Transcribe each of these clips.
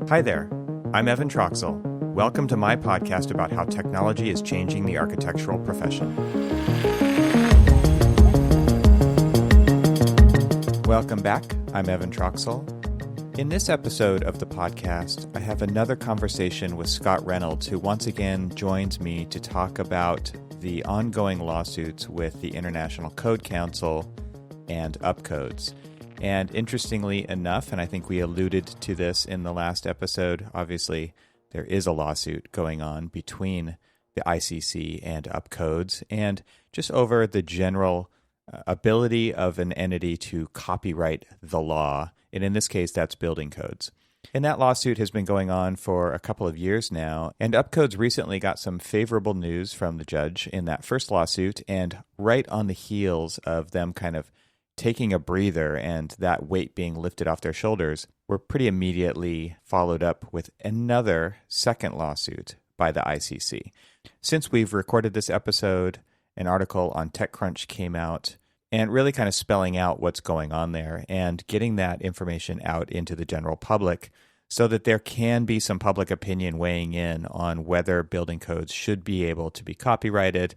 Hi there, I'm Evan Troxel. Welcome to my podcast about how technology is changing the architectural profession. Welcome back, I'm Evan Troxel. In this episode of the podcast, I have another conversation with Scott Reynolds, who once again joins me to talk about the ongoing lawsuits with the International Code Council and UpCodes. And interestingly enough, and I think we alluded to this in the last episode, obviously there is a lawsuit going on between the ICC and UpCodes, and just over the general ability of an entity to copyright the law, and in this case, that's building codes. And that lawsuit has been going on for a couple of years now, and UpCodes recently got some favorable news from the judge in that first lawsuit, and right on the heels of them kind of taking a breather and that weight being lifted off their shoulders, were pretty immediately followed up with another second lawsuit by the ICC. Since we've recorded this episode, an article on TechCrunch came out and really kind of spelling out what's going on there and getting that information out into the general public so that there can be some public opinion weighing in on whether building codes should be able to be copyrighted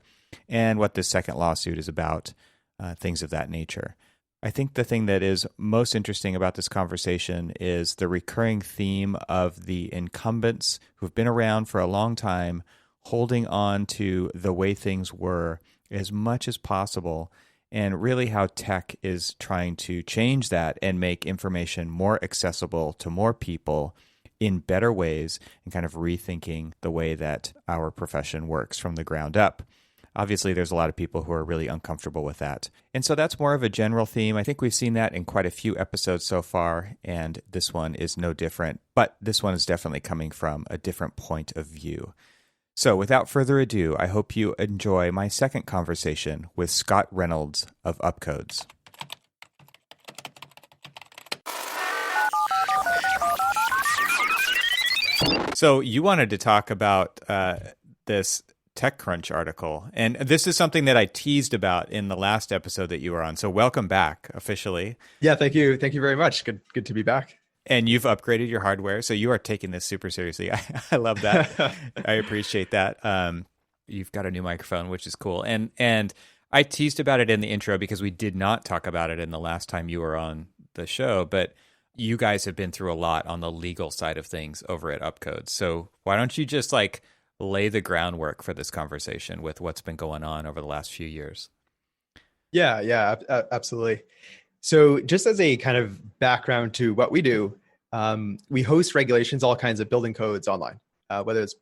and what this second lawsuit is about, things of that nature. I think the thing that is most interesting about this conversation is the recurring theme of the incumbents who've been around for a long time holding on to the way things were as much as possible, and really how tech is trying to change that and make information more accessible to more people in better ways and kind of rethinking the way that our profession works from the ground up. Obviously, there's a lot of people who are really uncomfortable with that. And so that's more of a general theme. I think we've seen that in quite a few episodes so far, and this one is no different. But this one is definitely coming from a different point of view. So without further ado, I hope you enjoy my second conversation with Scott Reynolds of UpCodes. So you wanted to talk about this TechCrunch article, and this is something that I teased about in the last episode that you were on. So welcome back officially. Yeah, thank you. Thank you very much. Good to be back. And you've upgraded your hardware, so you are taking this super seriously. I love that. I appreciate that. You've got a new microphone, which is cool. And I teased about it in the intro because we did not talk about it in the last time you were on the show, but you guys have been through a lot on the legal side of things over at UpCodes. So why don't you just lay the groundwork for this conversation with what's been going on over the last few years? Yeah, absolutely. So just as a kind of background to what we do, we host regulations, all kinds of building codes online, whether it's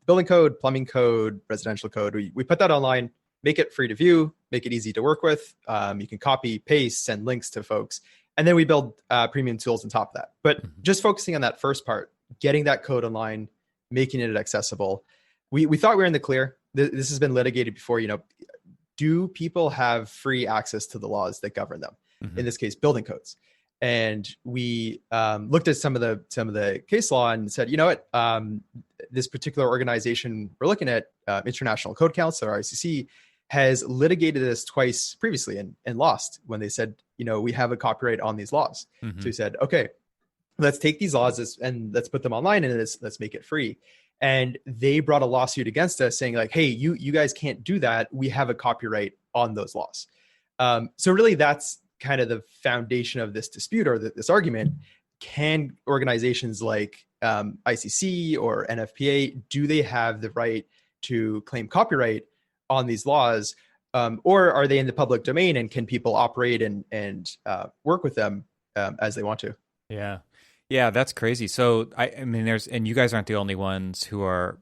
building code, plumbing code, residential code. We put that online, make it free to view, make it easy to work with. You can copy, paste, send links to folks. And then we build premium tools on top of that. But just focusing on that first part, getting that code online, making it accessible. We thought we were in the clear. This has been litigated before. Do people have free access to the laws that govern them? Mm-hmm. In this case, building codes. And we looked at some of the case law and said, you know what, this particular organization we're looking at, International Code Council or ICC, has litigated this twice previously and lost when they said, we have a copyright on these laws. Mm-hmm. So we said, okay, let's take these laws and let's put them online and let's make it free. And they brought a lawsuit against us saying hey, you guys can't do that. We have a copyright on those laws. So really that's kind of the foundation of this dispute or this argument. Can organizations like ICC or NFPA, do they have the right to claim copyright on these laws? Or are they in the public domain and can people operate and work with them as they want to? Yeah, that's crazy. So I mean, and you guys aren't the only ones who are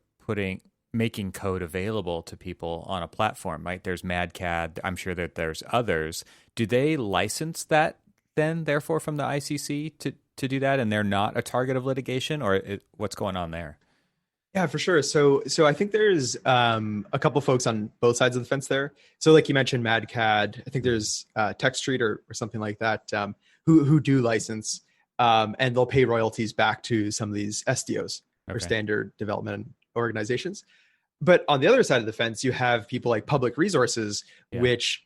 making code available to people on a platform, right? There's MadCAD. I'm sure that there's others. Do they license that then, therefore, from the ICC to do that, and they're not a target of litigation, or what's going on there? Yeah, for sure. So I think there's a couple folks on both sides of the fence there. So like you mentioned, MadCAD. I think there's TechStreet or something like that who do license. And they'll pay royalties back to some of these SDOs or standard development organizations. But on the other side of the fence, you have people like Public Resources, which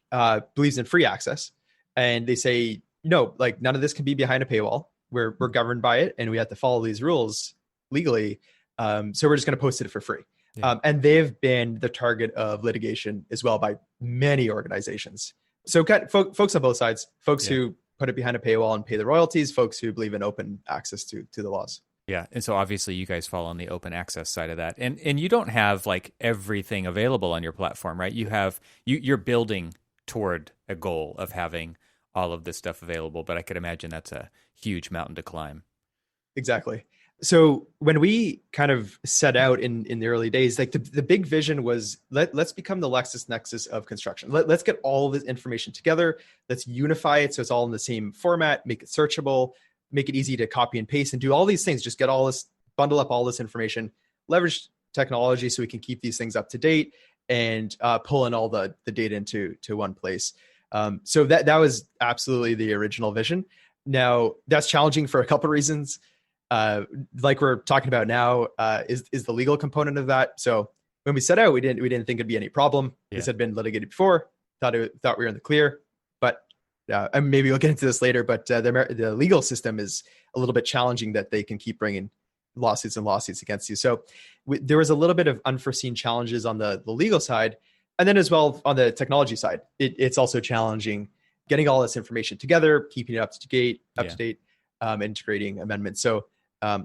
believes in free access. And they say, none of this can be behind a paywall. we're governed by it, and we have to follow these rules legally. So we're just going to post it for free. Yeah. And they've been the target of litigation as well by many organizations. So folks on both sides, folks who put it behind a paywall and pay the royalties, folks who believe in open access to the laws. Yeah. And so obviously you guys fall on the open access side of that. And you don't have like everything available on your platform, right? You're building toward a goal of having all of this stuff available, but I could imagine that's a huge mountain to climb. Exactly. So when we kind of set out in the early days, like the big vision was let's become the LexisNexis of construction. Let's get all of this information together. Let's unify it so it's all in the same format, make it searchable, make it easy to copy and paste and do all these things. Just get all this, bundle up all this information, leverage technology so we can keep these things up to date and pull in all the data into one place. So that was absolutely the original vision. Now that's challenging for a couple of reasons. Like we're talking about now, is the legal component of that. So when we set out, we didn't think it'd be any problem. This had been litigated before. Thought we were in the clear, but and maybe we'll get into this later. But the legal system is a little bit challenging that they can keep bringing lawsuits against you. So there was a little bit of unforeseen challenges on the legal side, and then as well on the technology side, it's also challenging getting all this information together, keeping it up to date, integrating amendments. So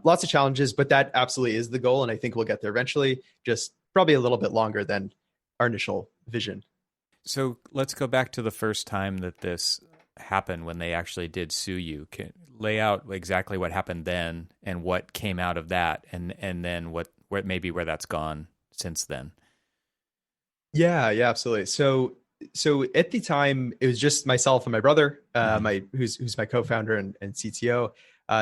lots of challenges, but that absolutely is the goal. And I think we'll get there eventually, just probably a little bit longer than our initial vision. So let's go back to the first time that this happened when they actually did sue you. Can lay out exactly what happened then and what came out of that and then where that's gone since then. Yeah, absolutely. So at the time it was just myself and my brother, who's my co-founder and CTO.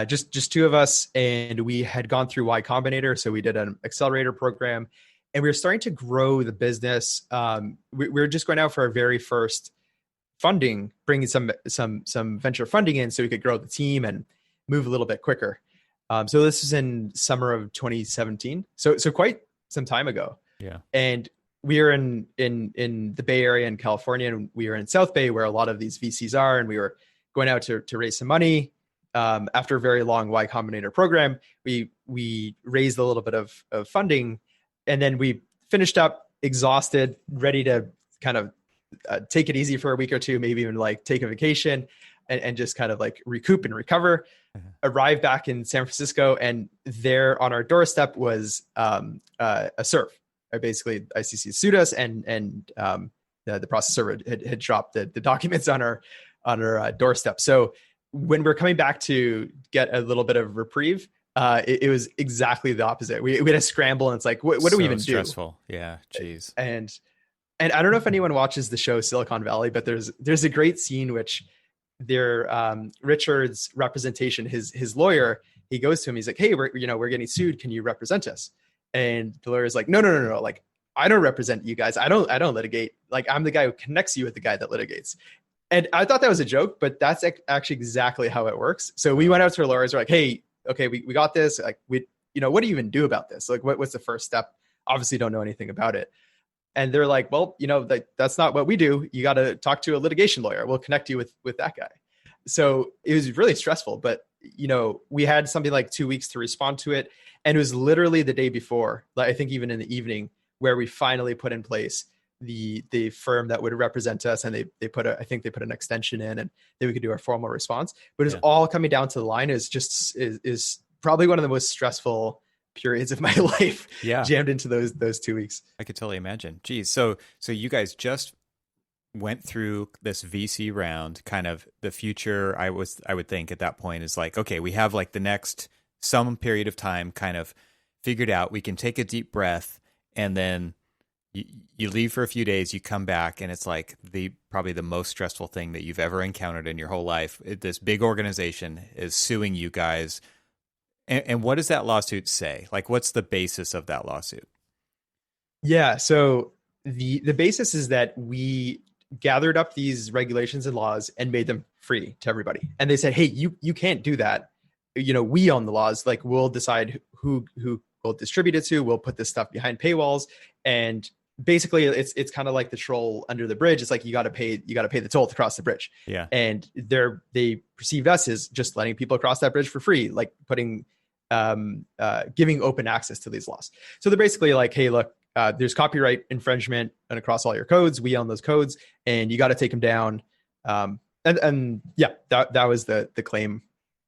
Just two of us, and we had gone through Y Combinator. So we did an accelerator program, and we were starting to grow the business. We were just going out for our very first funding, bringing some venture funding in, so we could grow the team and move a little bit quicker. So this was in summer of 2017. So quite some time ago. Yeah, and we were in the Bay Area in California, and we were in South Bay where a lot of these VCs are, and we were going out to raise some money. After a very long Y Combinator program, we raised a little bit of funding, and then we finished up exhausted, ready to kind of take it easy for a week or two, maybe even like take a vacation and just kind of like recoup and recover. Arrived back in San Francisco, and there on our doorstep was a serve. Basically, ICC sued us, and the process server had dropped the documents on our doorstep. So when we're coming back to get a little bit of reprieve, it was exactly the opposite. We had to scramble, and it's like, what do we even stressful. do? Yeah, geez. And I don't know if anyone watches the show Silicon Valley, but there's a great scene which Richard's representation, his lawyer, he goes to him, he's like, hey, we're getting sued. Can you represent us? And the lawyer's like, no. Like, I don't represent you guys. I don't litigate. Like, I'm the guy who connects you with the guy that litigates. And I thought that was a joke, but that's actually exactly how it works. So we went out to our lawyers. We're like, hey, okay, we got this. Like, what do you even do about this? Like, what's the first step? Obviously don't know anything about it. And they're like, well, that's not what we do. You got to talk to a litigation lawyer. We'll connect you with that guy. So it was really stressful, but we had something like 2 weeks to respond to it. And it was literally the day before, like, I think even in the evening, where we finally put in place the firm that would represent us, and they put an extension in, and then we could do our formal response. But it's all coming down to the line is probably one of the most stressful periods of my life. Yeah, jammed into those 2 weeks. I could totally imagine. Geez, so you guys just went through this VC round. Kind of the future, I would think at that point is like, okay, we have like the next some period of time kind of figured out. We can take a deep breath, and then you leave for a few days, you come back, and it's like probably the most stressful thing that you've ever encountered in your whole life. This big organization is suing you guys. And what does that lawsuit say? Like, what's the basis of that lawsuit? Yeah. So the basis is that we gathered up these regulations and laws and made them free to everybody. And they said, hey, you can't do that. We own the laws. Like, we'll decide who will distribute it to. We'll put this stuff behind paywalls, and basically it's kind of like the troll under the bridge. It's like you got to pay the toll to cross the bridge. Yeah. And they perceived us as just letting people cross that bridge for free, like putting giving open access to these laws. So they're basically like, hey, look, there's copyright infringement and across all your codes. We own those codes, and you got to take them down. And yeah, that was the claim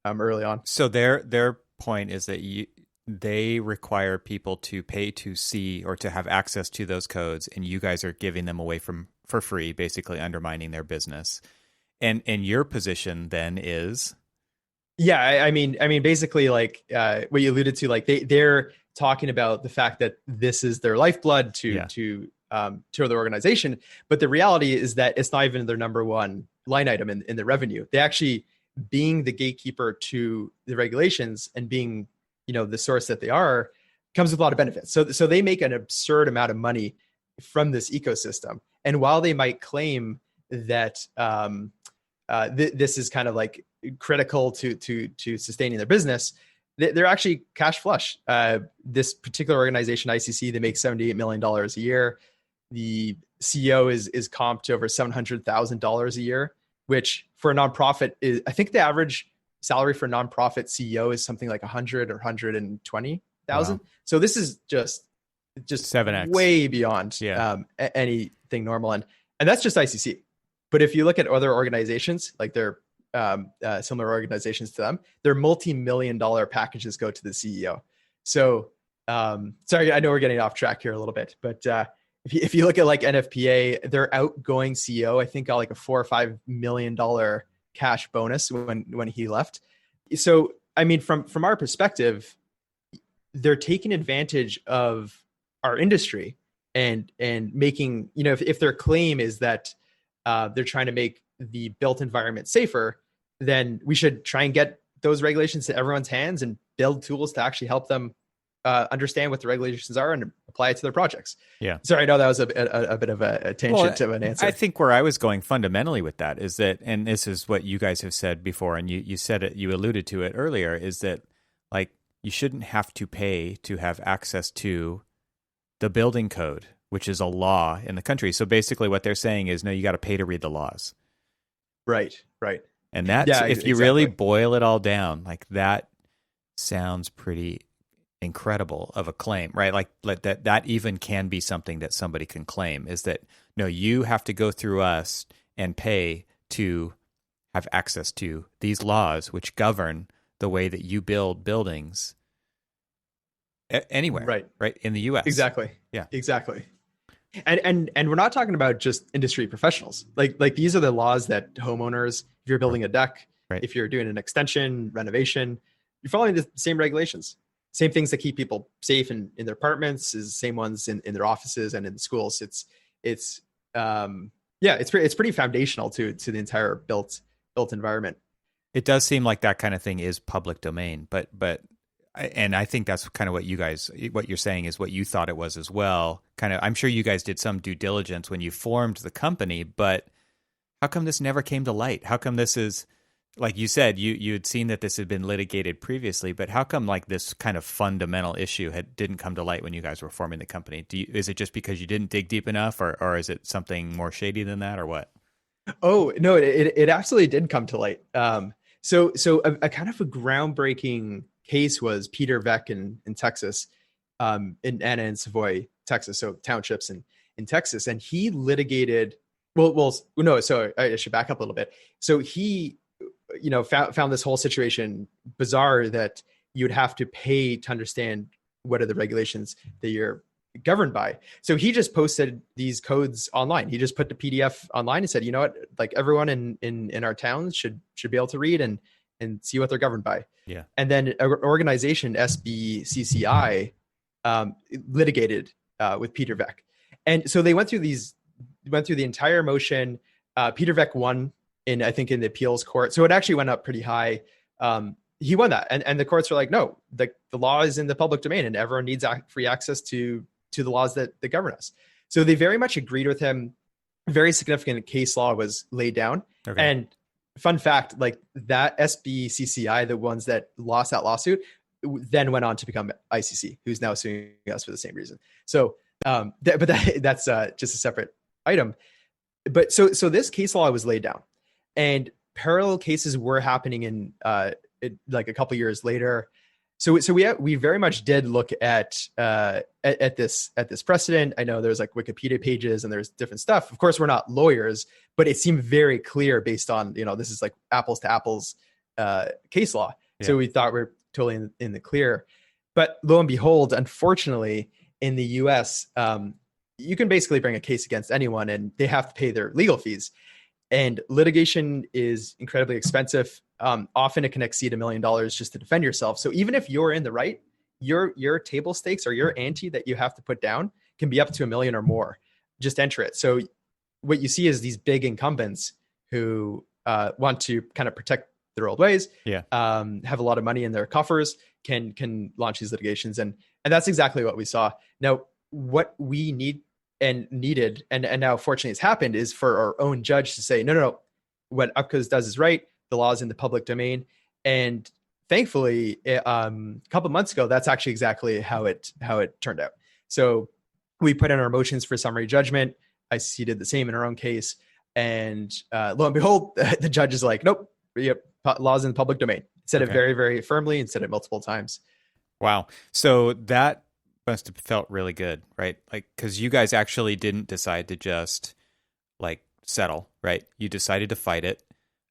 early on. So their point is that they require people to pay to see or to have access to those codes, and you guys are giving them away for free, basically undermining their business. And your position then is, yeah, I mean, basically, like what you alluded to, like they're talking about the fact that this is their lifeblood to their organization, but the reality is that it's not even their number one line item in the revenue. They actually, being the gatekeeper to the regulations and being, the source that they are, comes with a lot of benefits. So they make an absurd amount of money from this ecosystem. And while they might claim that this is kind of like critical to sustaining their business, they're actually cash flush. This particular organization, ICC, they make $78 million a year. The CEO is comped to over $700,000 a year, which for a nonprofit is, I think the average salary for a nonprofit CEO is something like 100 or 120,000. Wow. So this is just 7x, way beyond anything normal, and that's just ICC. But if you look at other organizations, like they're similar organizations to them, their multi-million-dollar packages go to the CEO. So sorry, I know we're getting off track here a little bit, but if you look at like NFPA, their outgoing CEO, I think, got like a $4 or $5 million cash bonus when he left. So, I mean, from our perspective, they're taking advantage of our industry and making, if their claim is that they're trying to make the built environment safer, then we should try and get those regulations to everyone's hands and build tools to actually help them understand what the regulations are and apply it to their projects. Yeah. Sorry, I know that was a bit of a tangent to an answer. I think where I was going fundamentally with that is that, and this is what you guys have said before, and you said it, you alluded to it earlier, is that like you shouldn't have to pay to have access to the building code, which is a law in the country. So basically what they're saying is, no, you got to pay to read the laws. Right. And that's, if you really boil it all down, like that sounds pretty incredible of a claim, right? Like that even can be something that somebody can claim, is that, no, you have to go through us and pay to have access to these laws, which govern the way that you build buildings anywhere, right? In the US. Exactly. Yeah. Exactly. And we're not talking about just industry professionals. Like these are the laws that homeowners, if you're building a deck, right, if you're doing an extension, renovation, you're following the same regulations. Same things that keep people safe in their apartments is the same ones in their offices and in the schools. It's pretty foundational to the entire built environment. It does seem like that kind of thing is public domain, but and I think that's kind of what you're saying is what you thought it was as well. Kind of, I'm sure you guys did some due diligence when you formed the company, but how come this never came to light? How come this is, like you said, you had seen that this had been litigated previously, but how come like this kind of fundamental issue didn't come to light when you guys were forming the company? Is it just because you didn't dig deep enough, or is it something more shady than that, or what? Oh, no, it absolutely did come to light. So a kind of a groundbreaking case was Peter Veck in Texas, in Anna and Savoy, Texas, so townships in Texas, and he litigated. So I should back up a little bit. So he, found this whole situation bizarre, that you would have to pay to understand what are the regulations that you're governed by. So he just posted these codes online. He just put the PDF online and said, you know what, like everyone in our towns should be able to read and see what they're governed by. Yeah. And then an organization, SBCCI, litigated with Peter Veck. And so they went through the entire motion. Peter Veck won in the appeals court. So it actually went up pretty high. He won that. And the courts were like, no, the law is in the public domain and everyone needs free access to the laws that govern us. So they very much agreed with him. Very significant case law was laid down. Okay. And fun fact, like that SBCCI, the ones that lost that lawsuit, then went on to become ICC, who's now suing us for the same reason. So That's just a separate item. But so this case law was laid down, and parallel cases were happening in like a couple years later. So we very much did look at this precedent. I know there's like Wikipedia pages and there's different stuff. Of course, we're not lawyers, but it seemed very clear based on, this is like apples to apples case law. Yeah. So we thought we're totally in the clear. But lo and behold, unfortunately, in the US, you can basically bring a case against anyone and they have to pay their legal fees. And litigation is incredibly expensive. Often it can exceed $1 million just to defend yourself. So even if you're in the right, your table stakes or your ante that you have to put down can be up to $1 million or more. Just enter it. So what you see is these big incumbents who want to kind of protect their old ways, have a lot of money in their coffers, can launch these litigations. And that's exactly what we saw. Now, what we needed, and now fortunately it's happened, is for our own judge to say, no, what UpCodes does is right. The law is in the public domain. And thankfully, a couple of months ago, that's actually exactly how it turned out. So we put in our motions for summary judgment. ICC did the same in our own case. And lo and behold, the judge is like, nope, law's in the public domain. Said it very, very firmly and said it multiple times. Wow. So that must have felt really good, right? Like, because you guys actually didn't decide to just like settle, right? You decided to fight it.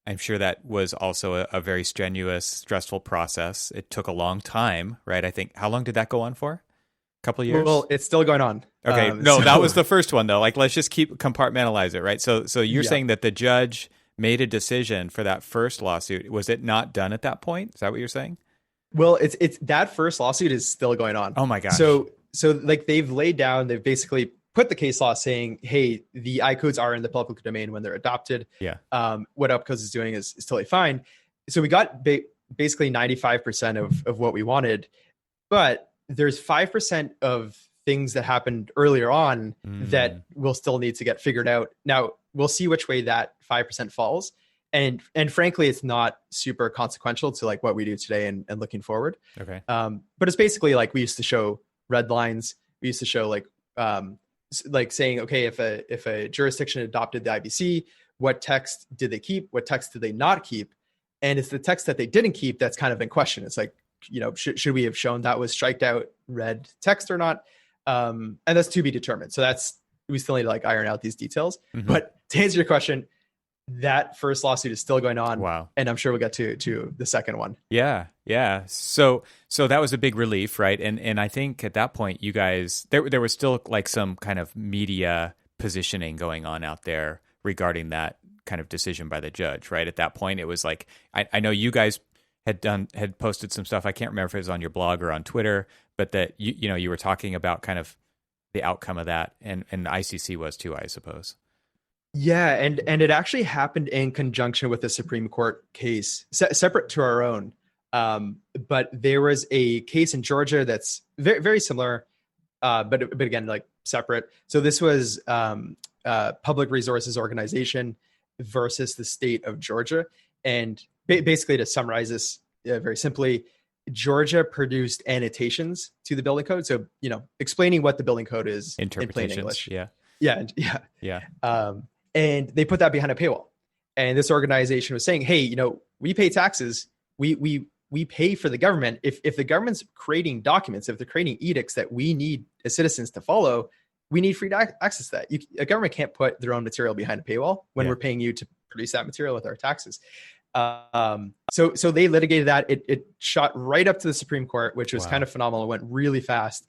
I'm sure that was also a very strenuous, stressful process. It took a long time, right? I think, how long did that go on for? A couple of years? Well, it's still going on. Okay. That was the first one though. Like, let's just compartmentalize it, right? So you're saying that the judge made a decision for that first lawsuit. Was it not done at that point? Is that what you're saying? Well, it's that first lawsuit is still going on. Oh my gosh. So like they've basically put the case law saying, hey, the iCodes are in the public domain when they're adopted. Yeah. What UpCodes is doing is totally fine. So we got basically 95% of what we wanted, but there's 5% of things that happened earlier on that will still need to get figured out. Now we'll see which way that 5% falls. And frankly, it's not super consequential to like what we do today and looking forward. Okay. But it's basically like we used to show red lines. We used to show like saying, okay, if a jurisdiction adopted the IBC, what text did they keep? What text did they not keep? And it's the text that they didn't keep that's kind of in question. It's like, should we have shown that was striked out red text or not? And that's to be determined. So we still need to like iron out these details. Mm-hmm. But to answer your question, that first lawsuit is still going on. Wow. And I'm sure we'll get to the second one. Yeah. Yeah. So that was a big relief, right? And I think at that point, you guys, there was still like some kind of media positioning going on out there regarding that kind of decision by the judge, right? At that point, it was like, I know you guys had posted some stuff. I can't remember if it was on your blog or on Twitter, but that you were talking about kind of the outcome of that, and ICC was too, I suppose. Yeah, and it actually happened in conjunction with a Supreme Court case separate to our own. But there was a case in Georgia that's very, very similar, but again, like separate. So this was Public Resources Organization versus the state of Georgia. And basically, to summarize this very simply, Georgia produced annotations to the building code. So, explaining what the building code is in plain English. Yeah. And they put that behind a paywall. And this organization was saying, hey, we pay taxes. We pay for the government. If the government's creating documents, if they're creating edicts that we need as citizens to follow, we need free access to that. A government can't put their own material behind a paywall when we're paying you to produce that material with our taxes. So they litigated that. It shot right up to the Supreme Court, which was kind of phenomenal. It went really fast.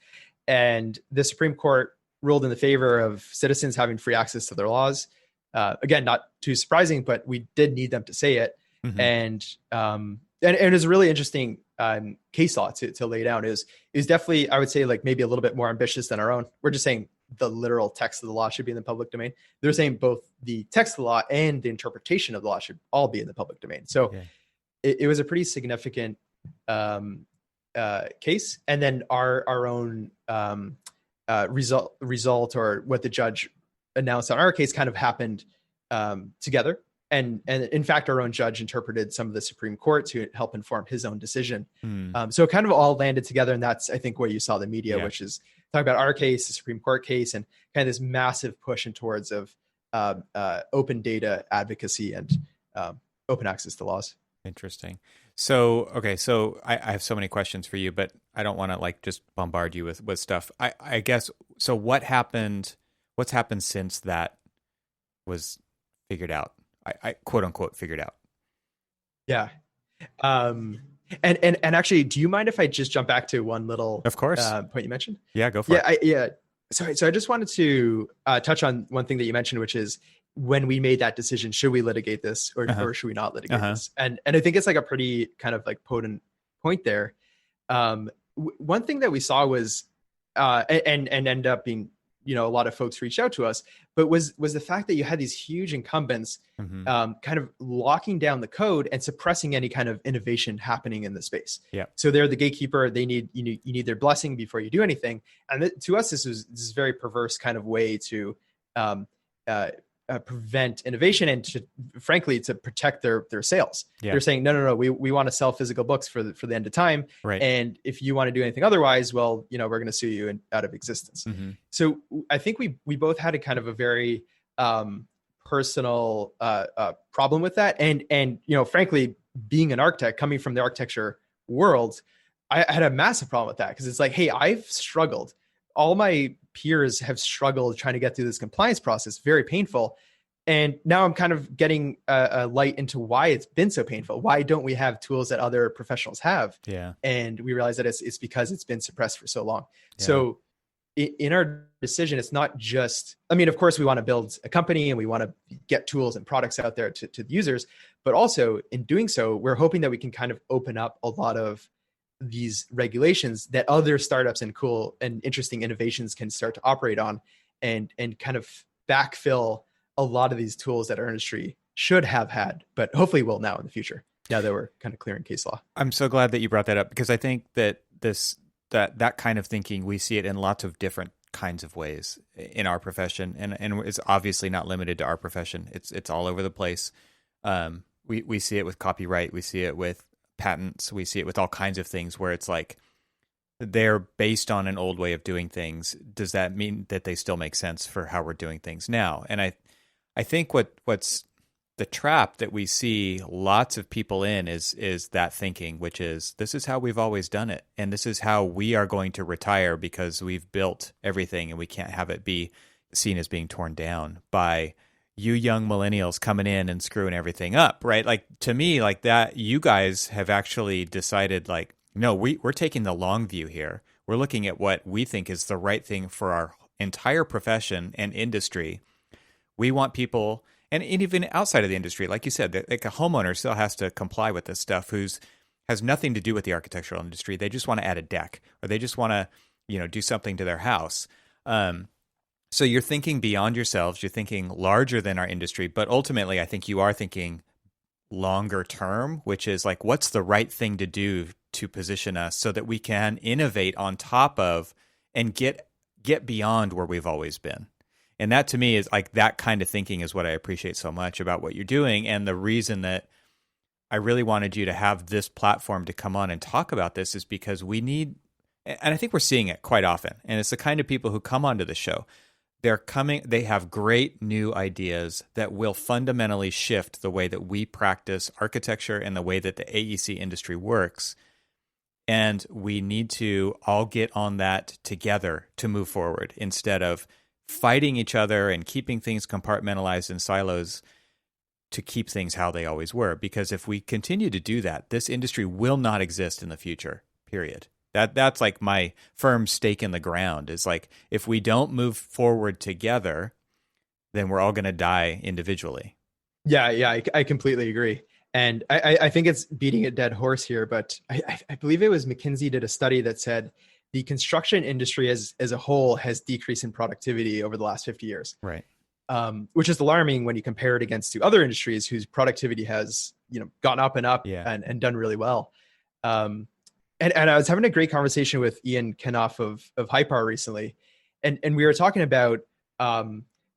And the Supreme Court ruled in the favor of citizens having free access to their laws. Again, not too surprising, but we did need them to say it. Mm-hmm. And it was a really interesting case law to lay down. It was definitely, I would say, like maybe a little bit more ambitious than our own. We're just saying the literal text of the law should be in the public domain. They're saying both the text of the law and the interpretation of the law should all be in the public domain. So it was a pretty significant case. And then our own result or what the judge announced on our case kind of happened together. and in fact, our own judge interpreted some of the Supreme Court to help inform his own decision. Hmm. So it kind of all landed together, and that's, I think, where you saw the media, Yeah. which is talking about our case, the Supreme Court case, and kind of this massive push in towards of open data advocacy and open access to laws. Interesting. So, okay, so I have so many questions for you, but I don't want to like just bombard you with stuff. I guess, so what's happened since that was figured out? I quote unquote figured out. Yeah. And actually, do you mind if I just jump back to one little Of course. point you mentioned? Yeah, go for it. Yeah. So I just wanted to touch on one thing that you mentioned, which is when we made that decision, should we litigate this or should we not litigate this? And I think it's like a pretty kind of like potent point there. One thing that we saw was, and ended up being, a lot of folks reached out to us, but was the fact that you had these huge incumbents kind of locking down the code and suppressing any kind of innovation happening in the space. Yeah. So they're the gatekeeper. They need, you need their blessing before you do anything. And to us, this is a very perverse kind of way to prevent innovation and frankly to protect their sales. Yeah. They're saying, no, we want to sell physical books for the end of time. Right. And if you want to do anything otherwise, well, we're going to sue you out of existence. Mm-hmm. So I think we both had a kind of a very personal problem with that. And frankly, being an architect coming from the architecture world, I had a massive problem with that because it's like, hey, I've struggled. All my peers have struggled trying to get through this compliance process, very painful. And now I'm kind of getting a light into why it's been so painful. Why don't we have tools that other professionals have? Yeah. And we realize that it's because it's been suppressed for so long. Yeah. So in our decision, it's not just, of course we want to build a company and we want to get tools and products out there to the users, but also in doing so, we're hoping that we can kind of open up a lot of these regulations that other startups and cool and interesting innovations can start to operate on and kind of backfill a lot of these tools that our industry should have had, but hopefully will now in the future, now that we're kind of clearing case law. I'm so glad that you brought that up because I think that that kind of thinking, we see it in lots of different kinds of ways in our profession. And it's obviously not limited to our profession. It's all over the place. We see it with copyright. We see it with patents. We see it with all kinds of things where it's like they're based on an old way of doing things. Does that mean that they still make sense for how we're doing things now? And I think what's the trap that we see lots of people in is that thinking, which is this is how we've always done it. And this is how we are going to retire because we've built everything and we can't have it be seen as being torn down by you young millennials coming in and screwing everything up, right? Like to me, like that, you guys have actually decided like, no, we're taking the long view here. We're looking at what we think is the right thing for our entire profession and industry. We want people, and even outside of the industry, like you said, like a homeowner still has to comply with this stuff has nothing to do with the architectural industry. They just want to add a deck or they just want to, do something to their house. So you're thinking beyond yourselves, you're thinking larger than our industry, but ultimately I think you are thinking longer term, which is like, what's the right thing to do to position us so that we can innovate on top of and get beyond where we've always been. And that to me is like that kind of thinking is what I appreciate so much about what you're doing. And the reason that I really wanted you to have this platform to come on and talk about this is because we need, and I think we're seeing it quite often, and it's the kind of people who come onto the show. They have great new ideas that will fundamentally shift the way that we practice architecture and the way that the AEC industry works. And we need to all get on that together to move forward instead of fighting each other and keeping things compartmentalized in silos to keep things how they always were. Because if we continue to do that, this industry will not exist in the future, period. That's like my firm stake in the ground is like, if we don't move forward together, then we're all going to die individually. Yeah, I completely agree. And I think it's beating a dead horse here, but I believe it was McKinsey did a study that said the construction industry as a whole has decreased in productivity over the last 50 years. Right. Which is alarming when you compare it against to other industries whose productivity has, gone up and up and done really well. And I was having a great conversation with Ian Kenoff of Hypar recently, and we were talking about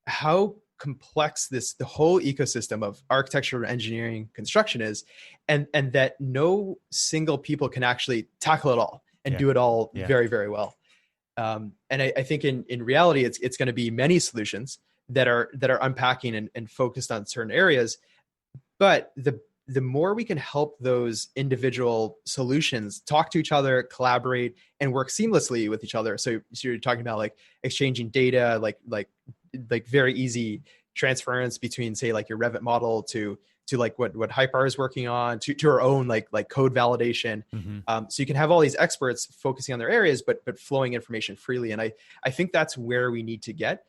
how complex the whole ecosystem of architecture, engineering, construction is, and that no single people can actually tackle it all and do it all very, very well. And I think in reality, it's going to be many solutions that are unpacking and focused on certain areas. But the more we can help those individual solutions talk to each other, collaborate, and work seamlessly with each other. So you're talking about like exchanging data, like very easy transference between, say, like your Revit model to like what Hyper is working on, to our own like code validation. So you can have all these experts focusing on their areas, but flowing information freely. And I think that's where we need to get,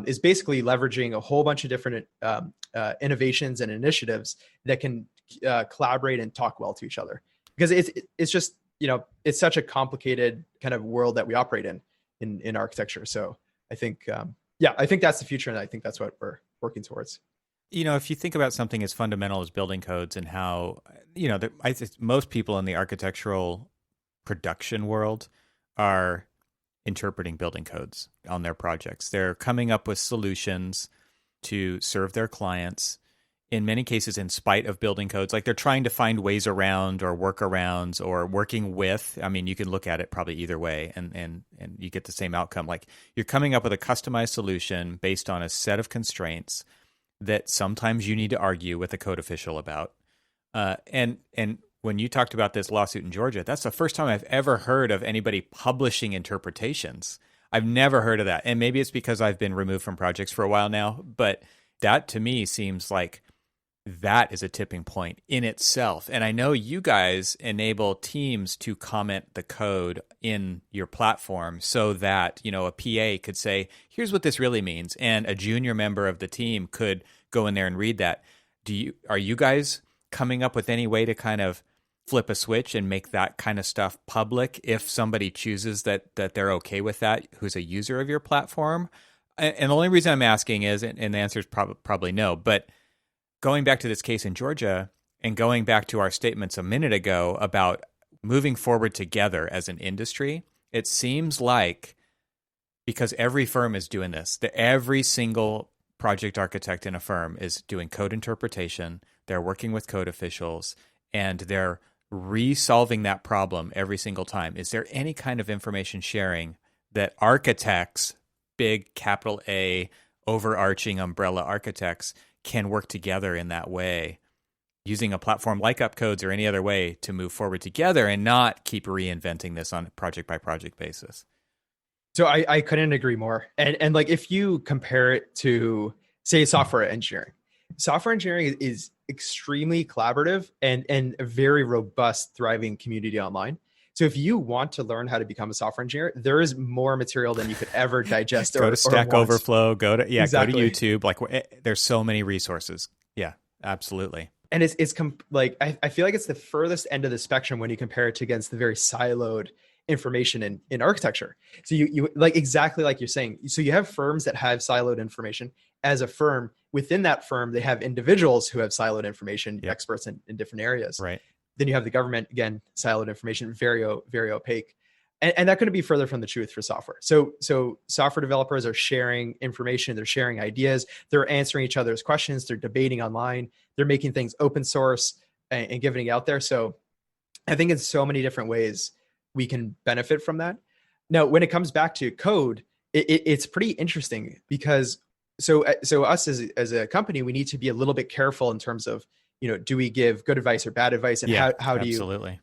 is basically leveraging a whole bunch of different innovations and initiatives that can collaborate and talk well to each other. Because it's just, it's such a complicated kind of world that we operate in architecture. So I think, I think that's the future. And I think that's what we're working towards. If you think about something as fundamental as building codes and how, I think most people in the architectural production world are interpreting building codes on their projects. They're coming up with solutions to serve their clients, in many cases in spite of building codes. Like they're trying to find ways around or workarounds or working with. I mean, you can look at it probably either way and you get the same outcome. Like you're coming up with a customized solution based on a set of constraints that sometimes you need to argue with a code official about. And when you talked about this lawsuit in Georgia, that's the first time I've ever heard of anybody publishing interpretations. I've never heard of that. And maybe it's because I've been removed from projects for a while now, but that to me seems like that is a tipping point in itself. And I know you guys enable teams to comment the code in your platform so that, a PA could say, here's what this really means. And a junior member of the team could go in there and read that. Are you guys coming up with any way to kind of flip a switch and make that kind of stuff public if somebody chooses that they're okay with that, who's a user of your platform? And the only reason I'm asking is, and the answer is probably no, but going back to this case in Georgia and going back to our statements a minute ago about moving forward together as an industry, it seems like, because every firm is doing this, that every single project architect in a firm is doing code interpretation, they're working with code officials, and they're resolving that problem every single time. Is there any kind of information sharing that architects, big capital A, overarching umbrella architects, can work together in that way, using a platform like UpCodes or any other way to move forward together and not keep reinventing this on a project by project basis? So I couldn't agree more. And like, if you compare it to, say, software engineering is extremely collaborative and a very robust, thriving community online. So if you want to learn how to become a software engineer, there is more material than you could ever digest. Go to Stack Overflow, exactly. Go to YouTube. Like, there's so many resources. Yeah, absolutely. And I feel like it's the furthest end of the spectrum when you compare it against the very siloed information in architecture. So you like, exactly like you're saying. So you have firms that have siloed information. As a firm, within that firm, they have individuals who have siloed information, experts in different areas. Right. Then you have the government, again, siloed information, very opaque. And that couldn't be further from the truth for software. So software developers are sharing information, they're sharing ideas, they're answering each other's questions, they're debating online, they're making things open source and giving it out there. So I think in so many different ways we can benefit from that. Now, when it comes back to code, it's pretty interesting because so us as a company, we need to be a little bit careful in terms of, do we give good advice or bad advice, and how do you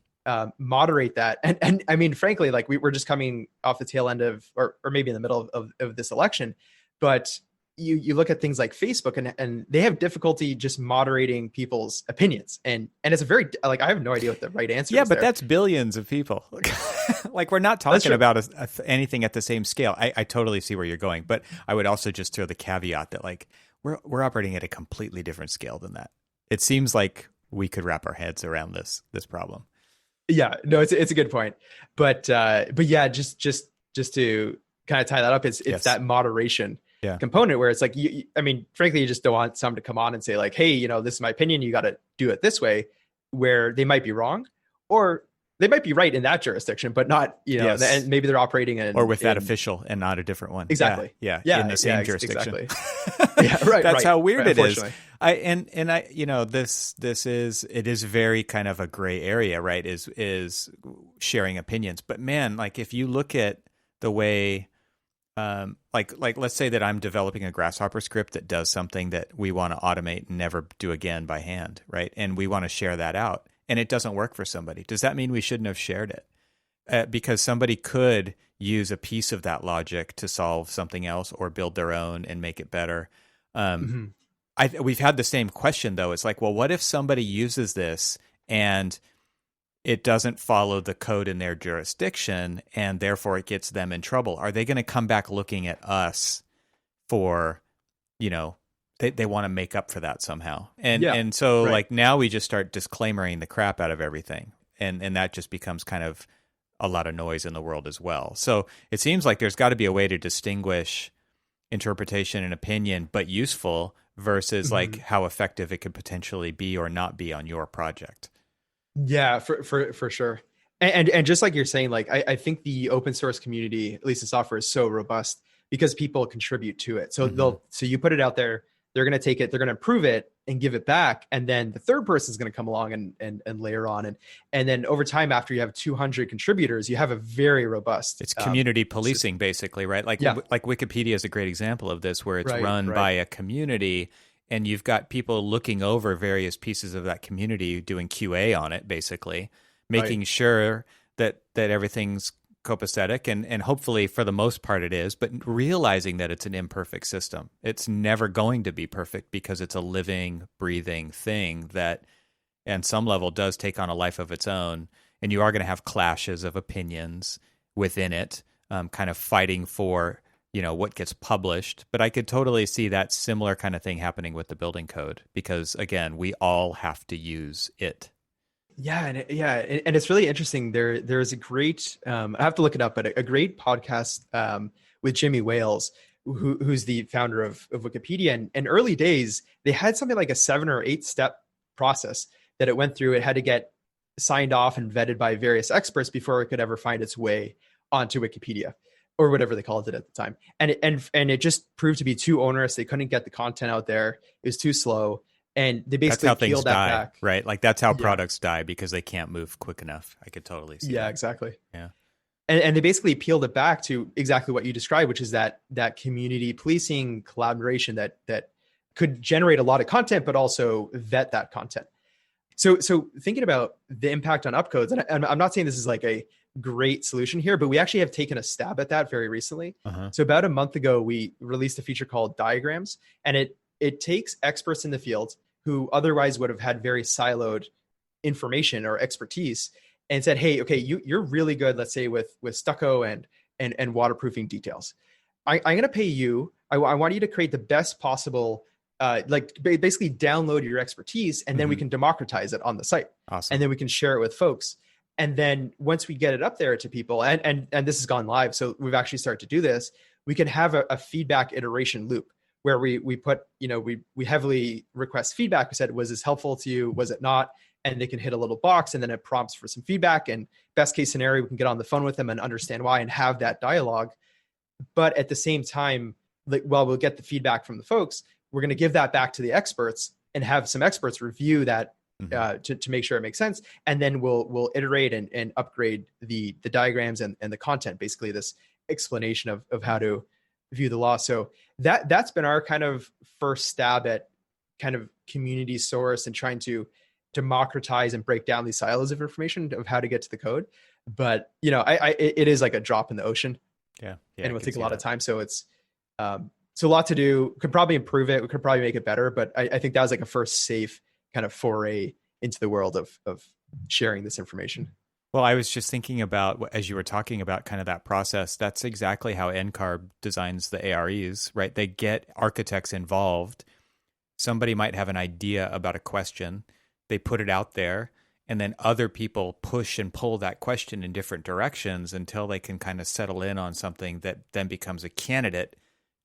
moderate that? And I mean, frankly, like we're just coming off the tail end of, or maybe in the middle of this election, but you look at things like Facebook and they have difficulty just moderating people's opinions. And it's a very, like, I have no idea what the right answer is. Yeah, but that's billions of people. Like, we're not talking about anything at the same scale. I totally see where you're going, but I would also just throw the caveat that, like, we're operating at a completely different scale than that. It seems like we could wrap our heads around this problem. Yeah, no, it's a good point. But yeah, just to kind of tie that up, it's that moderation component where it's like, I mean, frankly, you just don't want someone to come on and say like, hey, this is my opinion, you got to do it this way, where they might be wrong, or they might be right in that jurisdiction, but not, Yes. and maybe they're operating in or with that official and not a different one. Exactly. Yeah. Yeah. In the same jurisdiction. Exactly. Yeah. Right. That's right, how weird right, it is. It is very kind of a gray area, right? Is sharing opinions. But man, like if you look at the way, like let's say that I'm developing a Grasshopper script that does something that we want to automate and never do again by hand, right? And we want to share that out, and it doesn't work for somebody. Does that mean we shouldn't have shared it? Because somebody could use a piece of that logic to solve something else or build their own and make it better. We've had the same question though. It's like, well, what if somebody uses this and it doesn't follow the code in their jurisdiction and therefore it gets them in trouble? Are they going to come back looking at us for, they want to make up for that somehow? And so right. like now we just start disclaimering the crap out of everything. And that just becomes kind of a lot of noise in the world as well. So it seems like there's got to be a way to distinguish interpretation and opinion, but useful versus like how effective it could potentially be or not be on your project. Yeah, for sure. And just like you're saying, like I think the open source community, at least in software, is so robust because people contribute to it. So so you put it out there, they're going to take it, they're going to improve it and give it back, and then the third person is going to come along and layer on, and then over time, after you have 200 contributors, you have a very robust. It's community policing, basically, right? Like Wikipedia is a great example of this, where it's run by a community. And you've got people looking over various pieces of that community, doing QA on it, basically, making sure that everything's copacetic, and hopefully for the most part it is, but realizing that it's an imperfect system. It's never going to be perfect because it's a living, breathing thing that, on some level, does take on a life of its own. And you are going to have clashes of opinions within it, kind of fighting for what gets published. But I could totally see that similar kind of thing happening with the building code, because again, we all have to use it. Yeah. And it's really interesting. There's a great, I have to look it up, but a great podcast with Jimmy Wales, who's the founder of Wikipedia. And early days, they had something like a 7 or 8 step process that it went through. It had to get signed off and vetted by various experts before it could ever find its way onto Wikipedia, or whatever they called it at the time. And it just proved to be too onerous. They couldn't get the content out there. It was too slow. And they basically peeled that back. Right? Like that's how products die, because they can't move quick enough. I could totally see that. Yeah, exactly. Yeah. And they basically peeled it back to exactly what you described, which is that community policing collaboration that could generate a lot of content, but also vet that content. So thinking about the impact on UpCodes, and I'm not saying this is like a great solution here, but we actually have taken a stab at that very recently. So about a month ago, we released a feature called Diagrams, and it takes experts in the field who otherwise would have had very siloed information or expertise, and said, hey, okay, you're really good, let's say with stucco and waterproofing details. I'm going to pay you. I want you to create the best possible, basically download your expertise, and then we can democratize it on the site. Awesome. And then we can share it with folks. And then once we get it up there to people, and this has gone live, so we've actually started to do this, we can have a feedback iteration loop where we put, we heavily request feedback. We said, was this helpful to you? Was it not? And they can hit a little box, and then it prompts for some feedback. And best case scenario, we can get on the phone with them and understand why and have that dialogue. But at the same time, we'll get the feedback from the folks, we're going to give that back to the experts and have some experts review that to make sure it makes sense. And then we'll iterate and upgrade the diagrams and the content, basically this explanation of how to view the law. So that's been our kind of first stab at kind of community source and trying to democratize and break down these silos of information of how to get to the code. But it is like a drop in the ocean. Yeah, and it will take a lot of time. So it's a lot to do. Could probably improve it. We could probably make it better. But I think that was like a first safe kind of foray into the world of sharing this information. Well, I was just thinking about, as you were talking about kind of that process, that's exactly how NCARB designs the AREs, right? They get architects involved. Somebody might have an idea about a question. They put it out there, and then other people push and pull that question in different directions until they can kind of settle in on something that then becomes a candidate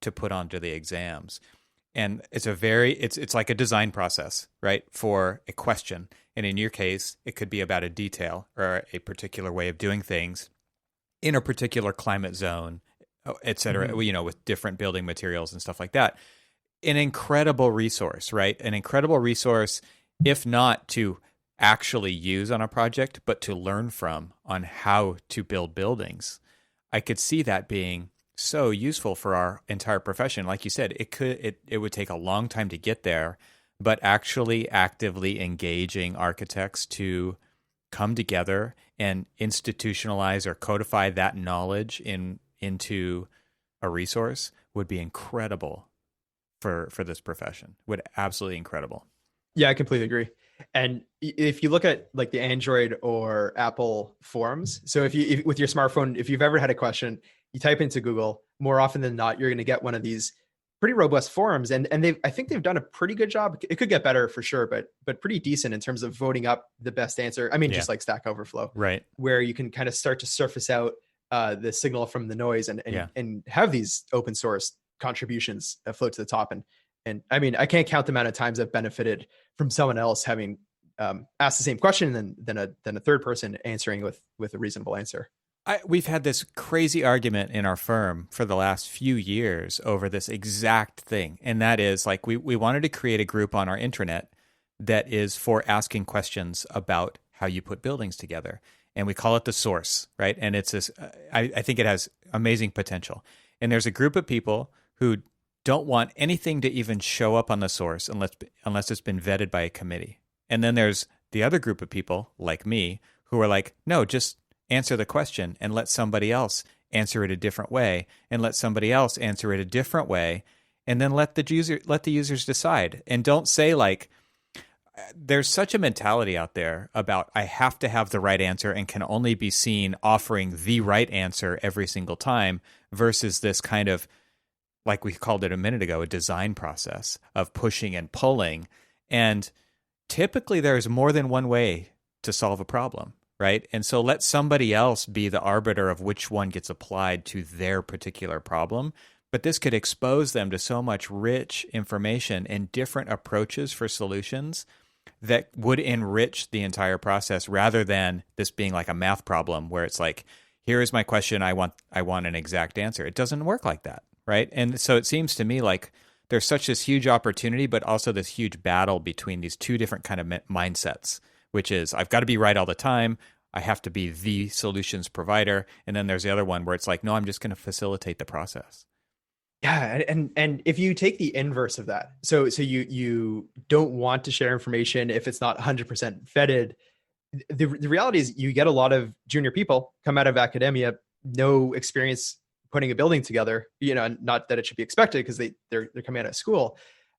to put onto the exams. And it's like a design process, right, for a question. And in your case, it could be about a detail or a particular way of doing things in a particular climate zone, et cetera, with different building materials and stuff like that. An incredible resource, right? An incredible resource, if not to actually use on a project, but to learn from on how to build buildings. I could see that being so useful for our entire profession. Like you said, it would take a long time to get there, but actually actively engaging architects to come together and institutionalize or codify that knowledge into a resource would be incredible for this profession. Would absolutely incredible. Yeah, I completely agree. And if you look at like the Android or Apple forums, so if with your smartphone, if you've ever had a question, you type into Google, more often than not, you're going to get one of these pretty robust forums. And I think they've done a pretty good job. It could get better for sure, but pretty decent in terms of voting up the best answer. I mean, just like Stack Overflow, right? Where you can kind of start to surface out the signal from the noise and have these open source contributions float to the top. And I mean, I can't count the amount of times I've benefited from someone else having asked the same question and then a third person answering with a reasonable answer. We've had this crazy argument in our firm for the last few years over this exact thing. And that is like, we wanted to create a group on our intranet that is for asking questions about how you put buildings together. And we call it the source, right? And it's this, I think it has amazing potential. And there's a group of people who don't want anything to even show up on the source unless it's been vetted by a committee. And then there's the other group of people like me who are like, no, just answer the question and let somebody else answer it a different way, and let somebody else answer it a different way, and then let the users decide. And don't say like, there's such a mentality out there about I have to have the right answer and can only be seen offering the right answer every single time, versus this kind of, like we called it a minute ago, a design process of pushing and pulling. And typically there's more than one way to solve a problem, right? And so let somebody else be the arbiter of which one gets applied to their particular problem. But this could expose them to so much rich information and different approaches for solutions that would enrich the entire process, rather than this being like a math problem where it's like, here is my question, I want an exact answer. It doesn't work like that, right? And so it seems to me like there's such this huge opportunity, but also this huge battle between these two different kind of mindsets, which is I've got to be right all the time. I have to be the solutions provider. And then there's the other one where it's like, no, I'm just going to facilitate the process. Yeah, and if you take the inverse of that, so you don't want to share information if it's not 100% vetted. The reality is you get a lot of junior people come out of academia, no experience putting a building together, not that it should be expected because they're coming out of school,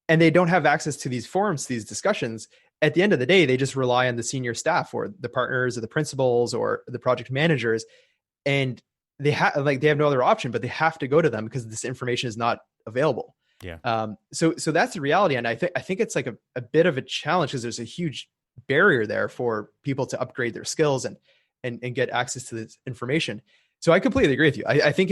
and they don't have access to these forums, these discussions. At the end of the day, they just rely on the senior staff or the partners or the principals or the project managers, and they have no other option, but they have to go to them because this information is not available. Yeah. So that's the reality, and I think it's like a bit of a challenge because there's a huge barrier there for people to upgrade their skills and get access to this information. So I completely agree with you. I think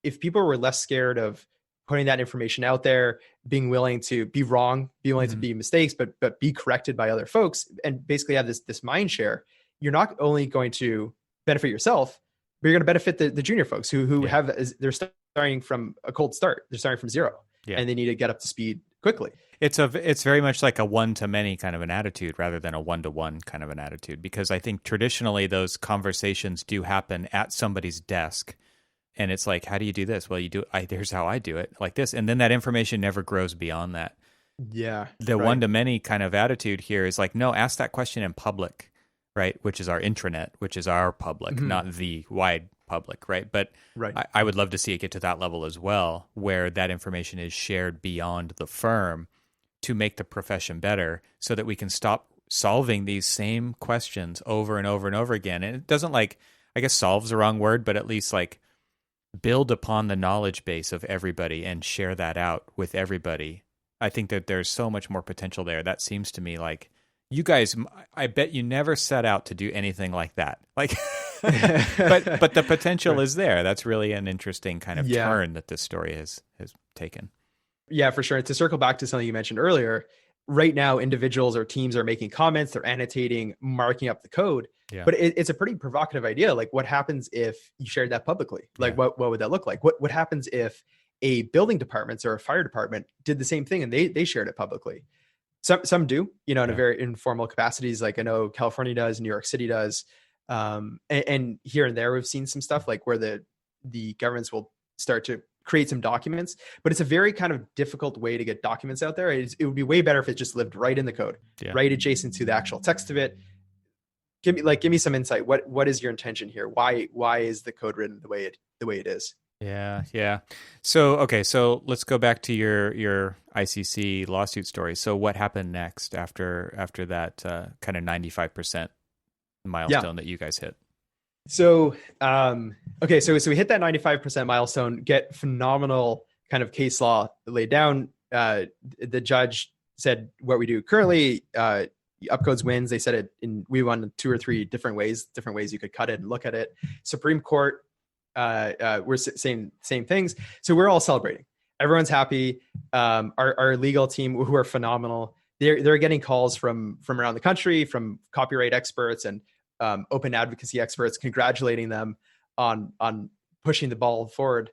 if people were less scared of putting that information out there, being willing to be wrong, be willing to be mistakes, but be corrected by other folks, and basically have this mind share, you're not only going to benefit yourself, but you're going to benefit the junior folks who they're starting from a cold start. They're starting from zero, and they need to get up to speed quickly. It's very much like a one-to-many kind of an attitude rather than a one-to-one kind of an attitude, because I think traditionally those conversations do happen at somebody's desk. And it's like, how do you do this? Well, here's how I do it, like this. And then that information never grows beyond that. Yeah. The one-to-many kind of attitude here is like, no, ask that question in public, right? Which is our intranet, which is our public, not the wide public, right? But I would love to see it get to that level as well, where that information is shared beyond the firm to make the profession better, so that we can stop solving these same questions over and over and over again. And it doesn't I guess solve's the wrong word, but at least build upon the knowledge base of everybody and share that out with everybody. I think that there's so much more potential there. That seems to me like you guys, I bet you never set out to do anything like that. But the potential is there. That's really an interesting kind of turn that this story has taken. Yeah, for sure. To circle back to something you mentioned earlier, right now individuals or teams are making comments, they're annotating, marking up the code. Yeah. But it's a pretty provocative idea. Like, what happens if you shared that publicly? Like, Yeah. what would that look like? What happens if a building department or a fire department did the same thing and they shared it publicly? Some do, in a very informal capacities. Like I know California does, New York City does, and here and there we've seen some stuff like where the governments will start to create some documents, but it's a very kind of difficult way to get documents out there. It would be way better if it just lived right in the code, right adjacent to the actual text of it. Give me some insight. What is your intention here? Why is the code written the way it is? Yeah. So, okay, so let's go back to your ICC lawsuit story. So what happened next after that kind of 95% milestone that you guys hit? So, okay, so we hit that 95% milestone, get phenomenal kind of case law laid down. The judge said what we do currently, UpCodes wins. They said we won 2 or 3 different ways you could cut it and look at it. Supreme Court, we're saying same things. So we're all celebrating. Everyone's happy. Our legal team, who are phenomenal, they're getting calls from around the country, from copyright experts and open advocacy experts, congratulating them on pushing the ball forward.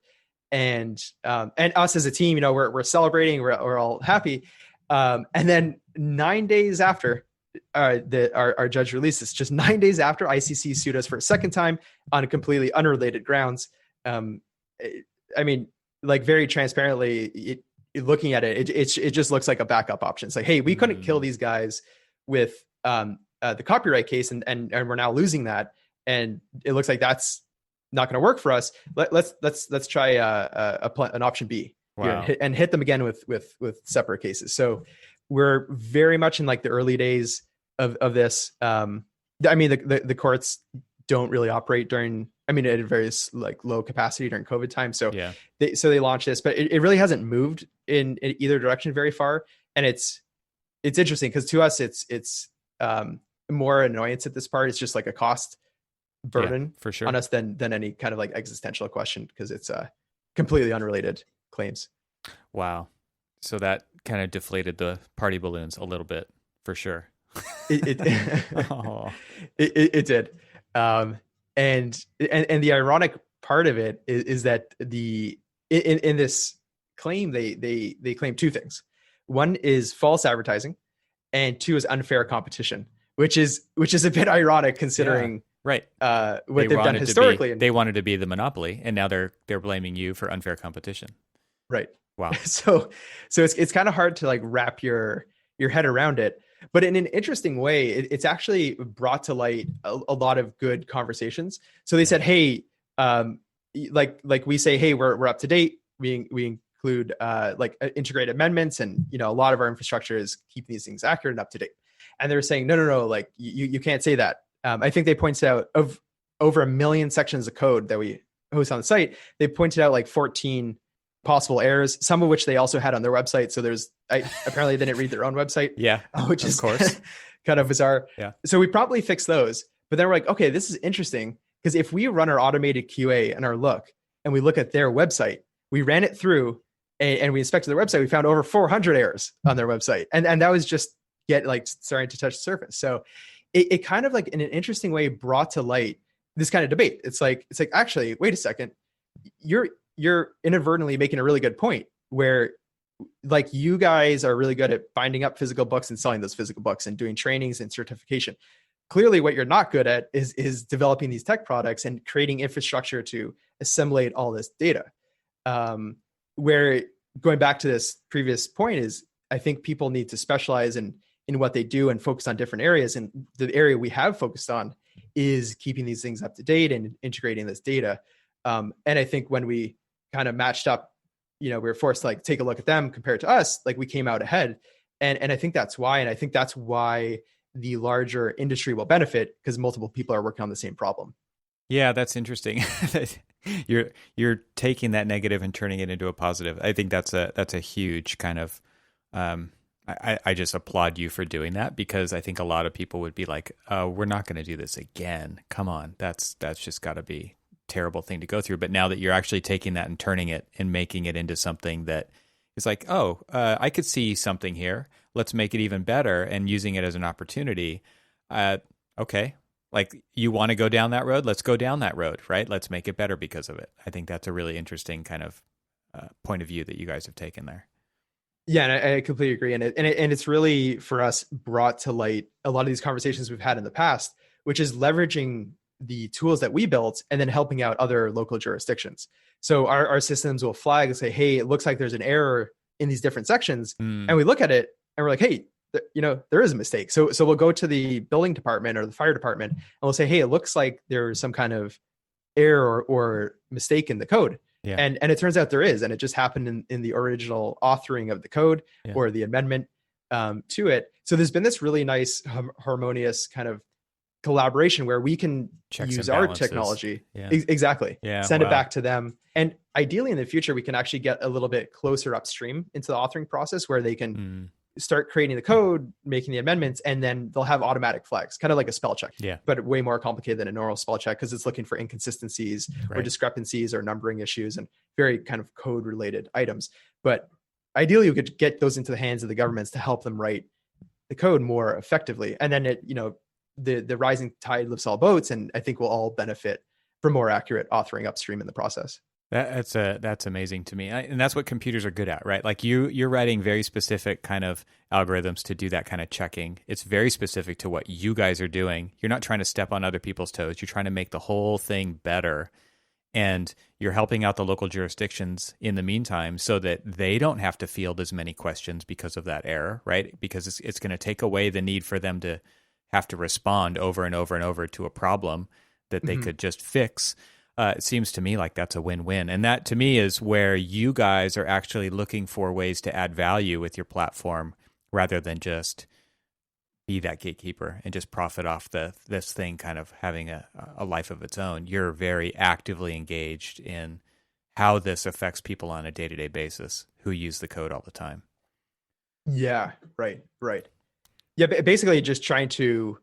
And us as a team, we're celebrating. We're all happy. And then 9 days after our judge released this, just 9 days after, ICC sued us for a second time on a completely unrelated grounds. I mean, like very transparently, looking at it just looks like a backup option. It's like, hey, we couldn't kill these guys with the copyright case, and we're now losing that, and it looks like that's not going to work for us. Let's try an option B. Wow. Here and hit them again with separate cases. So we're very much in like the early days of this. I mean, the courts don't really operate during, at a very like low capacity during COVID time. So they launched this, but it really hasn't moved in either direction very far. And it's interesting because to us, it's more annoyance at this part. It's just like a cost burden for sure on us than any kind of like existential question, because it's completely unrelated claims. Wow. So that kind of deflated the party balloons a little bit, for sure. It did. And the ironic part of it is that in this claim, they claim 2 things. One is false advertising, and 2 is unfair competition, which is a bit ironic considering what they've done historically. They wanted to be the monopoly, and now they're blaming you for unfair competition. Right. Wow. So it's kind of hard to like wrap your head around it, but in an interesting way, it's actually brought to light a lot of good conversations. So they said, hey, like we say, hey, we're up to date. We include like integrated amendments, and a lot of our infrastructure is keeping these things accurate and up to date. And they're saying, no, like you can't say that. I think they pointed out of over 1 million sections of code that we host on the site, they pointed out like 14 possible errors, some of which they also had on their website. So apparently they didn't read their own website. Which is, of course, kind of bizarre. Yeah. So we probably fixed those, but then we're like, okay, this is interesting, because if we run our automated QA and our look, and we look at their website, we ran it through and we inspected their website, we found over 400 errors on their website. And that was just starting to touch the surface. So it kind of like in an interesting way brought to light this kind of debate. It's like, actually, wait a second, you're inadvertently making a really good point, where like you guys are really good at binding up physical books and selling those physical books and doing trainings and certification. Clearly what you're not good at is developing these tech products and creating infrastructure to assimilate all this data. Where going back to this previous point is, I think people need to specialize in what they do and focus on different areas. And the area we have focused on is keeping these things up to date and integrating this data. And I think when we kind of matched up, we were forced to like take a look at them compared to us, like we came out ahead. And I think that's why, and I think that's why the larger industry will benefit, because multiple people are working on the same problem. Yeah, that's interesting. You're taking that negative and turning it into a positive. I think that's a huge kind of, I just applaud you for doing that, because I think a lot of people would be like, we're not going to do this again. Come on. That's just got to be terrible thing to go through. But now that you're actually taking that and turning it and making it into something that It's like, oh, I could see something here. Let's make it even better, and using it as an opportunity. Okay, like you want to go down that road? Let's go down that road, right? Let's make it better because of it. I think that's a really interesting kind of point of view that you guys have taken there. Yeah, and I completely agree. And it's really for us brought to light a lot of these conversations we've had in the past, which is leveraging the tools that we built and then helping out other local jurisdictions. So our systems will flag and say, hey, it looks like there's an error in these different sections. And we look at it and we're like, hey, there is a mistake. So we'll go to the building department or the fire department and we'll say, hey, it looks like there's some kind of error or mistake in the code. Yeah. And it turns out there is, and it just happened in the original authoring of the code or the amendment to it. So there's been this really nice harmonious kind of collaboration where we can use our technology. Exactly. Send it back to them. And ideally in the future, we can actually get a little bit closer upstream into the authoring process where they can start creating the code, making the amendments, and then they'll have automatic flags, kind of like a spell check, but way more complicated than a normal spell check because it's looking for inconsistencies or discrepancies or numbering issues and very kind of code related items. But ideally we could get those into the hands of the governments to help them write the code more effectively. And then the rising tide lifts all boats. And I think we'll all benefit from more accurate authoring upstream in the process. That's amazing to me, and that's what computers are good at, right? Like you're writing very specific kind of algorithms to do that kind of checking. It's very specific to what you guys are doing. You're not trying to step on other people's toes. You're trying to make the whole thing better, and you're helping out the local jurisdictions in the meantime, so that they don't have to field as many questions because of that error, right? Because it's going to take away the need for them to have to respond over and over and over to a problem that they could just fix. It seems to me like that's a win-win. And that to me is where you guys are actually looking for ways to add value with your platform rather than just be that gatekeeper and just profit off this thing kind of having a life of its own. You're very actively engaged in how this affects people on a day-to-day basis who use the code all the time. Yeah, right. Yeah, basically just trying to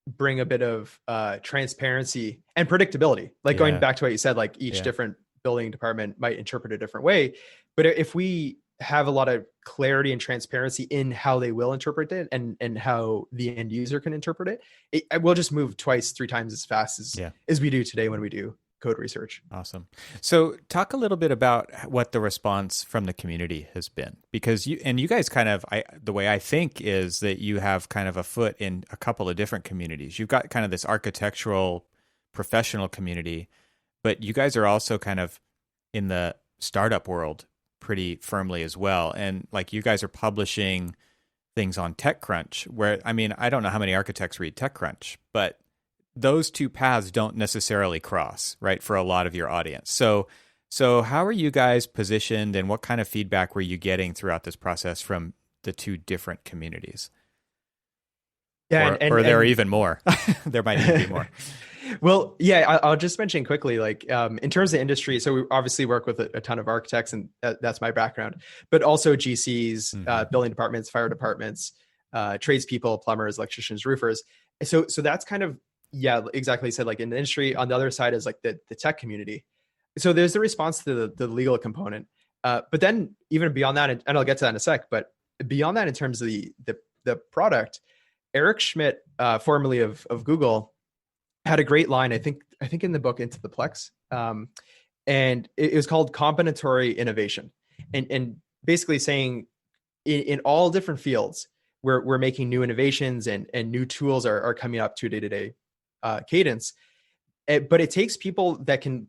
bring a bit of transparency and predictability, like going back to what you said, like each different building department might interpret a different way. But if we have a lot of clarity and transparency in how they will interpret it and how the end user can interpret it will just move twice, 3 times as fast as we do today when we do code research. Awesome. So talk a little bit about what the response from the community has been, because you guys kind of, the way I think is that you have kind of a foot in a couple of different communities. You've got kind of this architectural professional community, but you guys are also kind of in the startup world pretty firmly as well. And like you guys are publishing things on TechCrunch where, I mean, I don't know how many architects read TechCrunch, but those two paths don't necessarily cross, right, for a lot of your audience. So how are you guys positioned, and what kind of feedback were you getting throughout this process from the two different communities? Yeah, or there are even more. There might even be more. Well, yeah, I'll just mention quickly, like in terms of industry, so we obviously work with a ton of architects, and that's my background, but also GCs, building departments, fire departments, tradespeople, plumbers, electricians, roofers. So that's kind of, yeah, exactly said, like in the industry. On the other side is like the tech community. So there's the response to the legal component. But then even beyond that, and I'll get to that in a sec, but beyond that, in terms of the product, Eric Schmidt, formerly of Google, had a great line, I think in the book Into the Plex. And it was called combinatory innovation. And basically saying in all different fields, we're making new innovations and new tools are coming up to a day-to-day cadence. But it takes people that can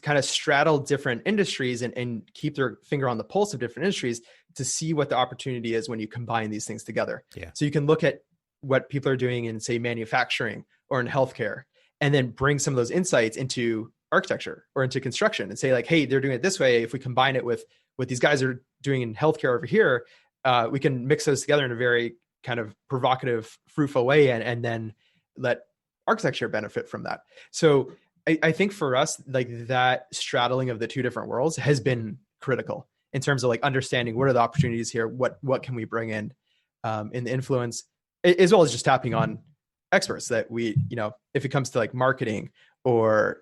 kind of straddle different industries and keep their finger on the pulse of different industries to see what the opportunity is when you combine these things together. Yeah. So you can look at what people are doing in, say, manufacturing or in healthcare, and then bring some of those insights into architecture or into construction and say, like, hey, they're doing it this way. If we combine it with what these guys are doing in healthcare over here, we can mix those together in a very kind of provocative, fruitful way, and then let architecture benefit from that. So I think for us, like that straddling of the two different worlds has been critical in terms of like understanding what are the opportunities here, what can we bring in the influence, as well as just tapping on experts that we, if it comes to like marketing or,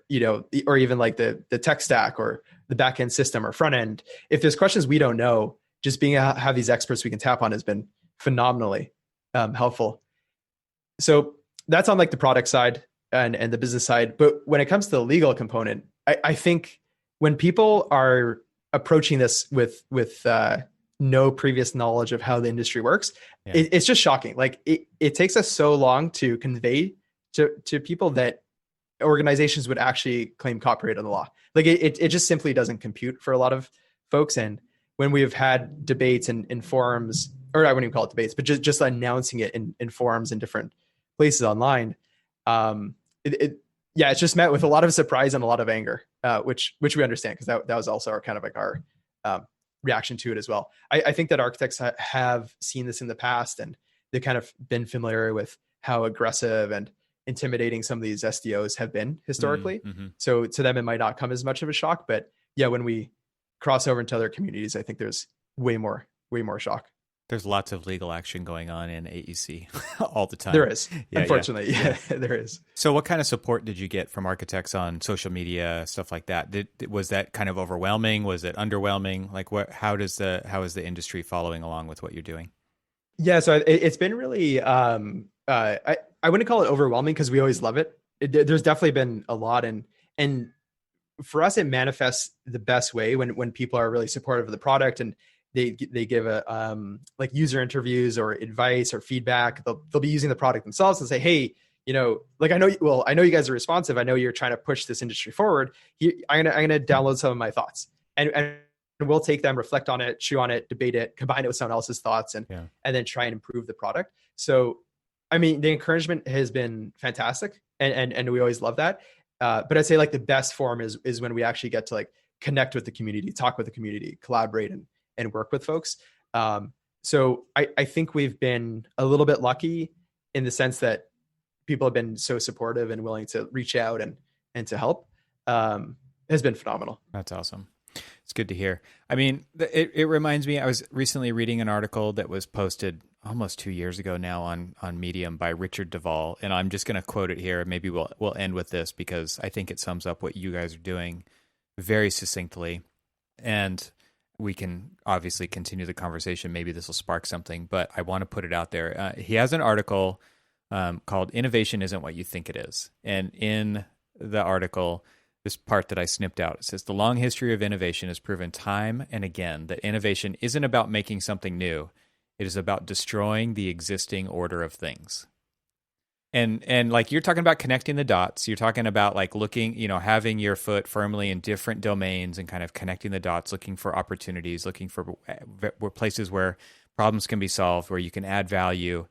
or even like the tech stack or the back end system or front end, if there's questions we don't know, just have these experts we can tap on has been phenomenally helpful. So that's on like the product side and the business side. But when it comes to the legal component, I think when people are approaching this with no previous knowledge of how the industry works, it's just shocking. Like it takes us so long to convey to people that organizations would actually claim copyright on the law. Like it just simply doesn't compute for a lot of folks. And when we've had debates in forums, or I wouldn't even call it debates, but just announcing it in forums in different places online, it's just met with a lot of surprise and a lot of anger, which we understand, because that was also our kind of like our reaction to it as well. I think that architects have seen this in the past, and they've kind of been familiar with how aggressive and intimidating some of these SDOs have been historically. Mm-hmm. So to them, it might not come as much of a shock, but yeah, when we cross over into other communities, I think there's way more shock. There's lots of legal action going on in AEC all the time. There is, unfortunately. Yeah, there is. So what kind of support did you get from architects on social media, stuff like that? Was that kind of overwhelming? Was it underwhelming? Like how is the industry following along with what you're doing? Yeah, so it's been really, I wouldn't call it overwhelming, because we always love it. There's definitely been a lot. And for us, it manifests the best way when people are really supportive of the product, and they give like user interviews or advice or feedback. They'll be using the product themselves and say, hey, like I know you guys are responsive. I know you're trying to push this industry forward. I'm gonna download some of my thoughts, and we'll take them, reflect on it, chew on it, debate it, combine it with someone else's thoughts, and then try and improve the product. So, I mean, the encouragement has been fantastic, and we always love that. But I'd say like the best form is when we actually get to like connect with the community, talk with the community, collaborate, and work with folks. So I think we've been a little bit lucky in the sense that people have been so supportive and willing to reach out and to help. Has been phenomenal. That's awesome. It's good to hear. I mean, it reminds me, I was recently reading an article that was posted almost 2 years ago now on Medium by Richard Duvall. And I'm just going to quote it here. Maybe we'll end with this, because I think it sums up what you guys are doing very succinctly. And we can obviously continue the conversation. Maybe this will spark something, but I want to put it out there. He has an article called "Innovation Isn't What You Think It Is." And in the article, this part that I snipped out, it says, "The long history of innovation has proven time and again that innovation isn't about making something new. It is about destroying the existing order of things." And like you're talking about connecting the dots, you're talking about like looking, having your foot firmly in different domains and kind of connecting the dots, looking for opportunities, looking for places where problems can be solved, where you can add value.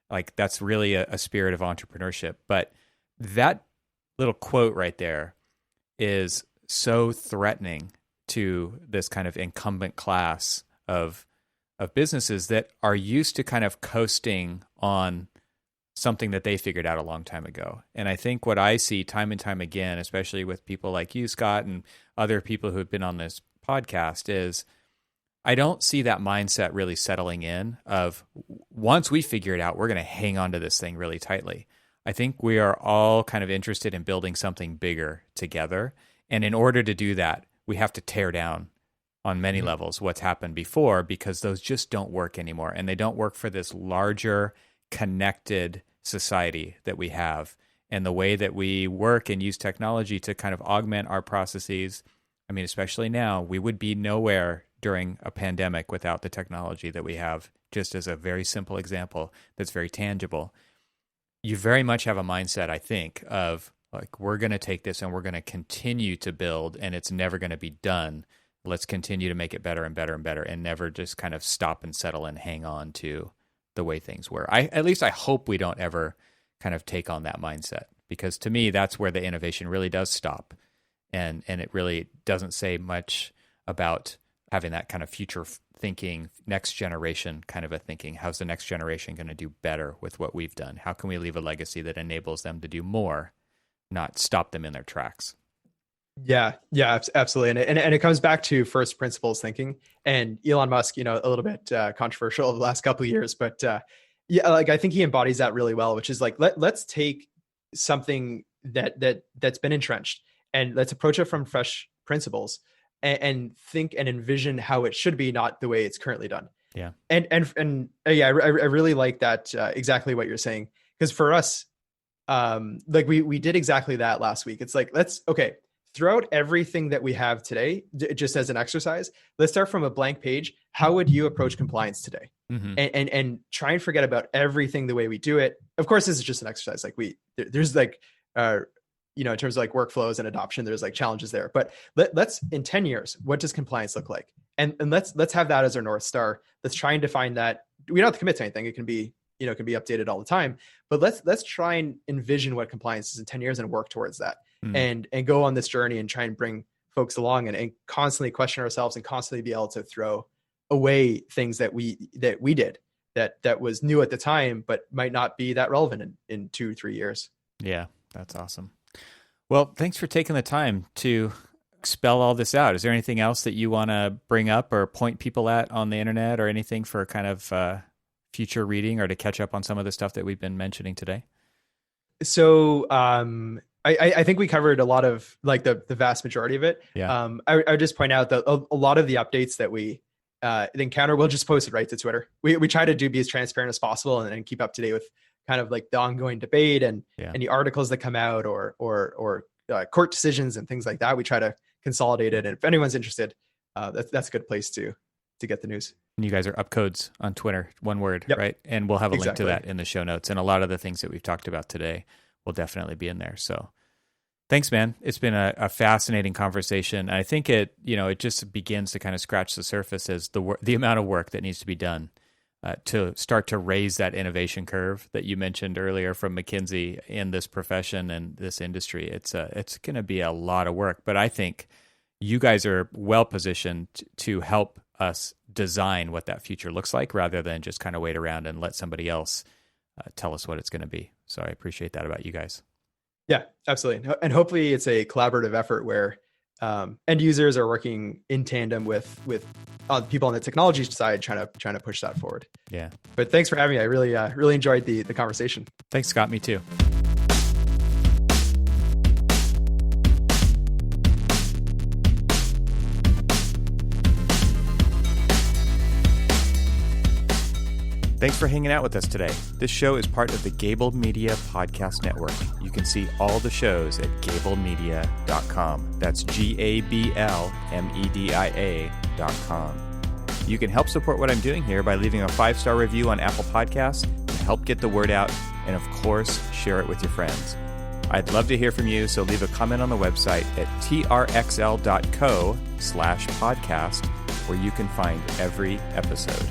Like that's really a spirit of entrepreneurship. But that little quote right there is so threatening to this kind of incumbent class of businesses that are used to kind of coasting on something that they figured out a long time ago. And I think what I see time and time again, especially with people like you, Scott, and other people who have been on this podcast, is I don't see that mindset really settling in of once we figure it out, we're going to hang on to this thing really tightly. I think we are all kind of interested in building something bigger together. And in order to do that, we have to tear down on many levels what's happened before, because those just don't work anymore. And they don't work for this larger connected society that we have, and the way that we work and use technology to kind of augment our processes. I mean, especially now, we would be nowhere during a pandemic without the technology that we have, just as a very simple example that's very tangible. You very much have a mindset, I think, of like, we're going to take this and we're going to continue to build, and it's never going to be done. Let's continue to make it better and better and better, and never just kind of stop and settle and hang on to the way things were. At least I hope we don't ever kind of take on that mindset, because to me, that's where the innovation really does stop. And it really doesn't say much about having that kind of future thinking, next generation kind of a thinking. How's the next generation going to do better with what we've done? How can we leave a legacy that enables them to do more, not stop them in their tracks? Yeah, absolutely. And it comes back to first principles thinking, and Elon Musk, a little bit controversial the last couple of years, but like I think he embodies that really well, which is like, let's take something that's been entrenched and let's approach it from fresh principles. and think and envision how it should be, not the way it's currently done. Yeah. Yeah, I really like that, exactly what you're saying. Because for us, like we did exactly that last week. It's like, throughout everything that we have today, just as an exercise, let's start from a blank page. How would you approach compliance today? Mm-hmm. And try and forget about everything the way we do it. Of course, this is just an exercise. Like there's like, in terms of like workflows and adoption, there's like challenges there. But let's in 10 years, what does compliance look like? And let's have that as our North Star. Let's try and define that. We don't have to commit to anything. It can be, it can be updated all the time. But let's try and envision what compliance is in 10 years and work towards that. And go on this journey and try and bring folks along and constantly question ourselves and constantly be able to throw away things that we did that was new at the time, but might not be that relevant in 2-3 years. Yeah, that's awesome. Well, thanks for taking the time to spell all this out. Is there anything else that you want to bring up or point people at on the internet or anything for kind of future reading or to catch up on some of the stuff that we've been mentioning today? So I think we covered a lot of like the vast majority of it. Yeah. I would just point out that a lot of the updates that we encounter, we'll just post it right to Twitter. We try to be as transparent as possible and keep up to date with kind of like the ongoing debate and any articles that come out or court decisions and things like that. We try to consolidate it. And if anyone's interested, that's a good place to get the news. And you guys are UpCodes on Twitter, one word, right? And we'll have a link to that in the show notes. And a lot of the things that we've talked about today will definitely be in there. So thanks, man. It's been a fascinating conversation. I think it just begins to kind of scratch the surface as the amount of work that needs to be done to start to raise that innovation curve that you mentioned earlier from McKinsey in this profession and this industry. It's going to be a lot of work, but I think you guys are well positioned to help us design what that future looks like rather than just kind of wait around and let somebody else tell us what it's going to be. So I appreciate that about you guys. Yeah, absolutely. And hopefully it's a collaborative effort where end users are working in tandem with people on the technology side trying to push that forward. Yeah. But thanks for having me. I really enjoyed the conversation. Thanks, Scott. Me too. Thanks for hanging out with us today. This show is part of the Gable Media Podcast Network. You can see all the shows at gablemedia.com. That's GABLMEDIA.com. You can help support what I'm doing here by leaving a 5-star review on Apple Podcasts to help get the word out, and of course, share it with your friends. I'd love to hear from you, so leave a comment on the website at trxl.co/podcast, where you can find every episode.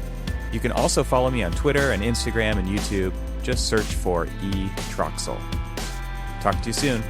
You can also follow me on Twitter and Instagram and YouTube. Just search for eTroxel. Talk to you soon.